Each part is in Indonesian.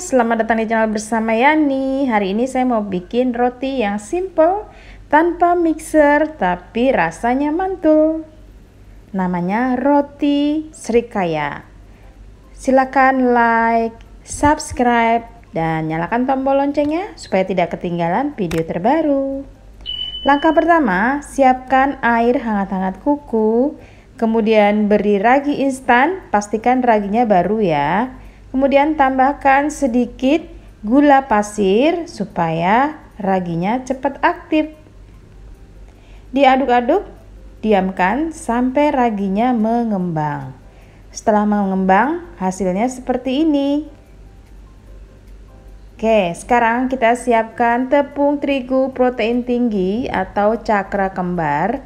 selamat datang di channel bersama Yani. Hari ini saya mau bikin roti yang simple, tanpa mixer, tapi rasanya mantul. Namanya roti Srikaya. Silakan like, subscribe, dan nyalakan tombol loncengnya supaya tidak ketinggalan video terbaru. Langkah pertama, siapkan air hangat-hangat kuku. Kemudian beri ragi instan, pastikan raginya baru ya. Kemudian tambahkan sedikit gula pasir supaya raginya cepat aktif. Diaduk-aduk, diamkan sampai raginya mengembang. Setelah mengembang, hasilnya seperti ini. Oke, sekarang kita siapkan tepung terigu protein tinggi atau cakra kembar.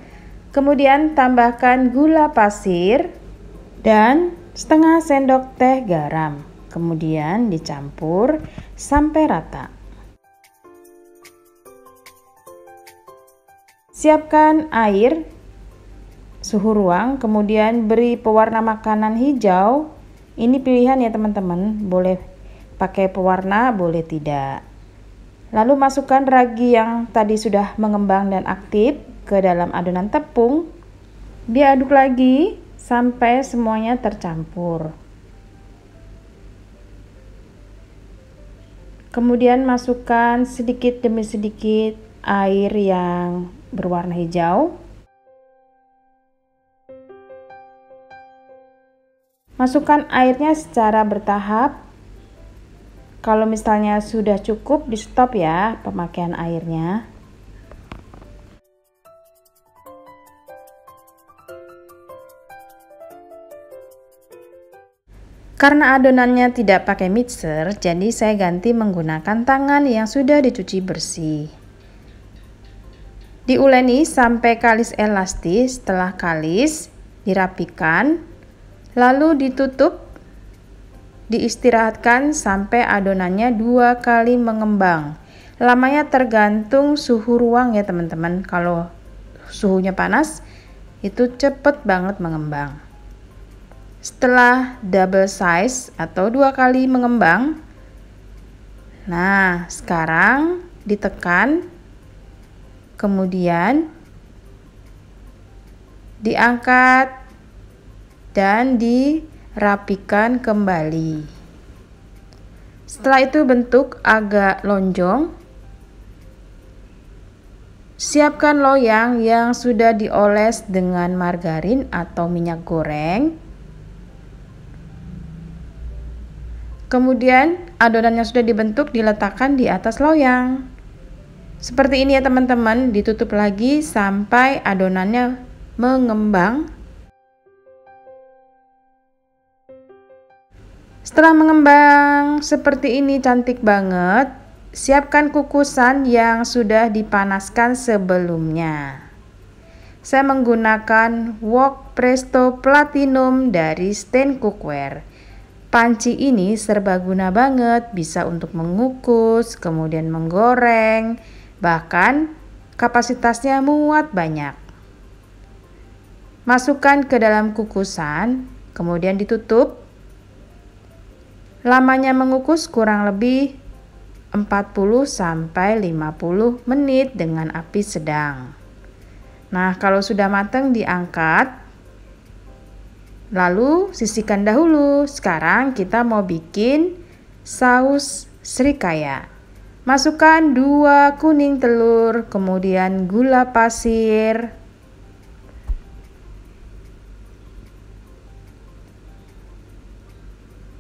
Kemudian tambahkan gula pasir dan setengah sendok teh garam. Kemudian dicampur sampai rata. Siapkan air suhu ruang, kemudian beri pewarna makanan hijau. Ini pilihan ya teman-teman, boleh pakai pewarna, boleh tidak. Lalu masukkan ragi yang tadi sudah mengembang dan aktif ke dalam adonan tepung. Diaduk lagi sampai semuanya tercampur. Kemudian masukkan sedikit demi sedikit air yang berwarna hijau. Masukkan airnya secara bertahap. Kalau misalnya sudah cukup, di stop ya pemakaian airnya. Karena adonannya tidak pakai mixer, jadi saya ganti menggunakan tangan yang sudah dicuci bersih. Diuleni sampai kalis elastis. Setelah kalis, dirapikan, lalu ditutup, diistirahatkan sampai adonannya 2 kali mengembang. Lamanya tergantung suhu ruang ya teman-teman. Kalau suhunya panas, itu cepet banget mengembang. Setelah double size atau 2 kali mengembang, nah sekarang ditekan, kemudian diangkat dan dirapikan kembali. Setelah itu bentuk agak lonjong. Siapkan loyang yang sudah dioles dengan margarin atau minyak goreng. Kemudian adonan yang sudah dibentuk diletakkan di atas loyang. Seperti ini ya teman-teman, ditutup lagi sampai adonannya mengembang. Setelah mengembang seperti ini cantik banget, siapkan kukusan yang sudah dipanaskan sebelumnya. Saya menggunakan wok presto platinum dari Stain Cookware. Panci ini serbaguna banget, bisa untuk mengukus, kemudian menggoreng, bahkan kapasitasnya muat banyak. Masukkan ke dalam kukusan, kemudian ditutup. Lamanya mengukus kurang lebih 40-50 menit dengan api sedang. Nah, kalau sudah matang diangkat. Lalu sisihkan dahulu. Sekarang kita mau bikin saus Srikaya. Masukkan 2 kuning telur, kemudian gula pasir,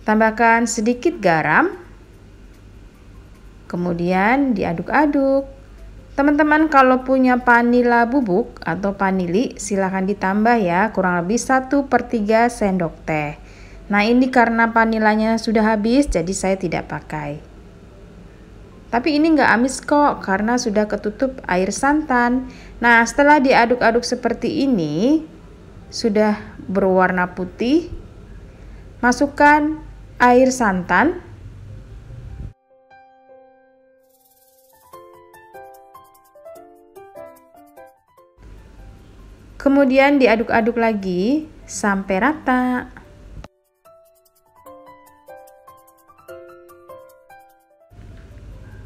tambahkan sedikit garam, kemudian diaduk-aduk. Teman-teman kalau punya vanila bubuk atau vanili silahkan ditambah ya, kurang lebih 1/3 sendok teh. Nah ini karena vanilanya sudah habis jadi saya tidak pakai. Tapi ini nggak amis kok karena sudah ketutup air santan. Nah setelah diaduk-aduk seperti ini, sudah berwarna putih, masukkan air santan. Kemudian diaduk-aduk lagi sampai rata.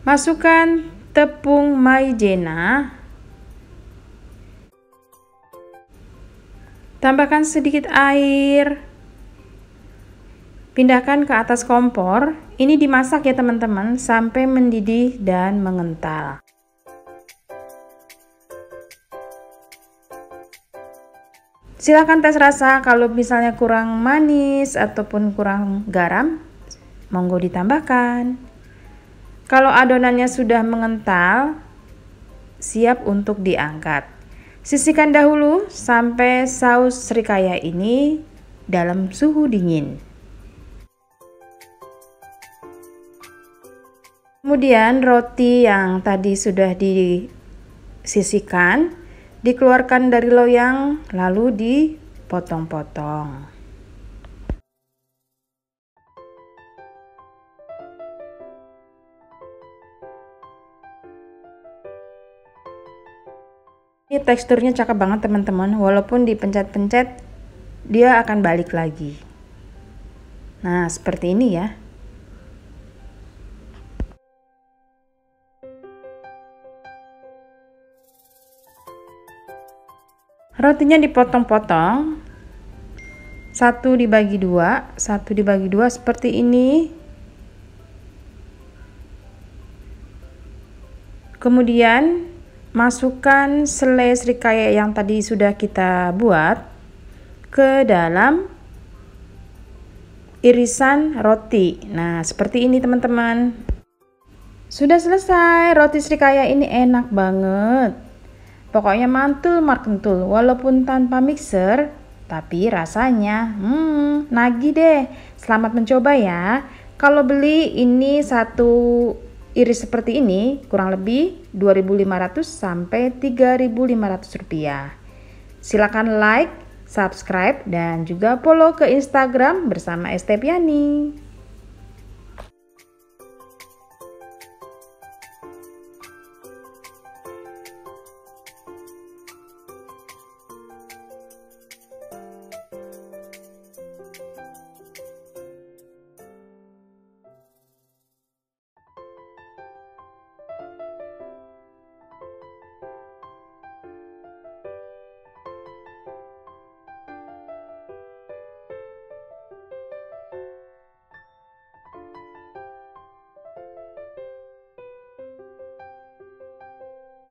Masukkan tepung maizena. Tambahkan sedikit air. Pindahkan ke atas kompor. Ini dimasak ya teman-teman sampai mendidih dan mengental. Silakan tes rasa, kalau misalnya kurang manis ataupun kurang garam, monggo ditambahkan. Kalau adonannya sudah mengental, siap untuk diangkat. Sisihkan dahulu sampai saus srikaya ini dalam suhu dingin. Kemudian roti yang tadi sudah disisihkan, dikeluarkan dari loyang lalu dipotong-potong. Ini teksturnya cakep banget teman-teman, walaupun dipencet-pencet dia akan balik lagi. Nah, seperti ini ya. Rotinya dipotong-potong, satu dibagi dua seperti ini. Kemudian masukkan selai srikaya yang tadi sudah kita buat ke dalam irisan roti. Nah, seperti ini teman-teman. Sudah selesai, roti srikaya ini enak banget. Pokoknya mantul markentul, walaupun tanpa mixer, tapi rasanya nagih deh. Selamat mencoba ya. Kalau beli ini satu iris seperti ini kurang lebih 2.500 sampai 3.500 rupiah. Silakan like, subscribe, dan juga follow ke Instagram bersama Estepiani.